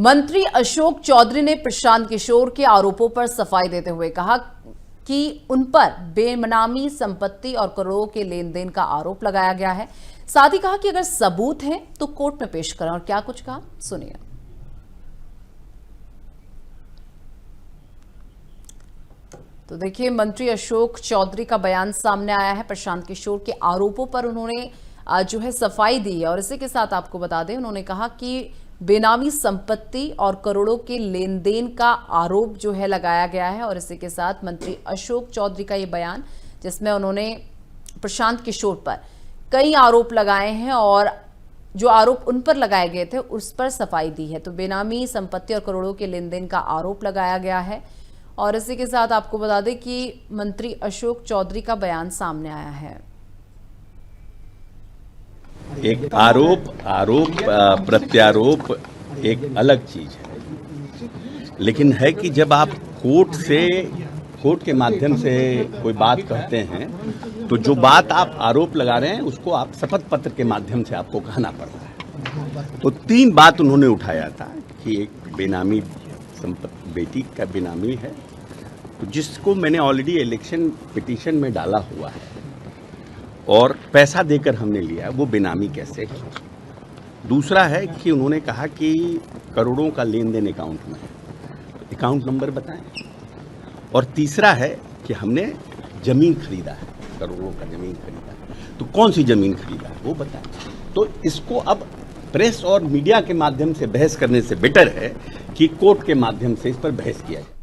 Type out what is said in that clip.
मंत्री अशोक चौधरी ने प्रशांत किशोर के आरोपों पर सफाई देते हुए कहा कि उन पर बेनामी संपत्ति और करोड़ों के लेन देन का आरोप लगाया गया है। साथ ही कहा कि अगर सबूत है तो कोर्ट में पेश करें। और क्या कुछ कहा, सुनिए। तो देखिए, मंत्री अशोक चौधरी का बयान सामने आया है। प्रशांत किशोर के आरोपों पर उन्होंने जो है सफाई दी है। और इसी के साथ आपको बता दें, उन्होंने कहा कि बेनामी संपत्ति और करोड़ों के लेन देन का आरोप जो है लगाया गया है। और इसी के साथ मंत्री अशोक चौधरी का ये बयान, जिसमें उन्होंने प्रशांत किशोर पर कई आरोप लगाए हैं और जो आरोप उन पर लगाए गए थे उस पर सफाई दी है। तो बेनामी संपत्ति और करोड़ों के लेन देन का आरोप लगाया गया है। और इसी के साथ आपको बता दें कि मंत्री अशोक चौधरी का बयान सामने आया है। एक आरोप प्रत्यारोप एक अलग चीज है, लेकिन है कि जब आप कोर्ट के माध्यम से कोई बात कहते हैं तो जो बात आप आरोप लगा रहे हैं उसको आप शपथ पत्र के माध्यम से आपको कहना पड़ रहा है। तो 3 बात उन्होंने उठाया था कि एक बेनामी संपत्ति, बेटी का बेनामी है, तो जिसको मैंने ऑलरेडी इलेक्शन पिटीशन में डाला हुआ है और पैसा देकर हमने लिया, वो बेनामी कैसे है। दूसरा है कि उन्होंने कहा कि करोड़ों का लेन देन अकाउंट में है, तो अकाउंट नंबर बताएं। और तीसरा है कि हमने जमीन खरीदा है, करोड़ों का जमीन खरीदा है, तो कौन सी जमीन खरीदा है वो बताएं। तो इसको अब प्रेस और मीडिया के माध्यम से बहस करने से बेटर है कि कोर्ट के माध्यम से इस पर बहस किया जाए।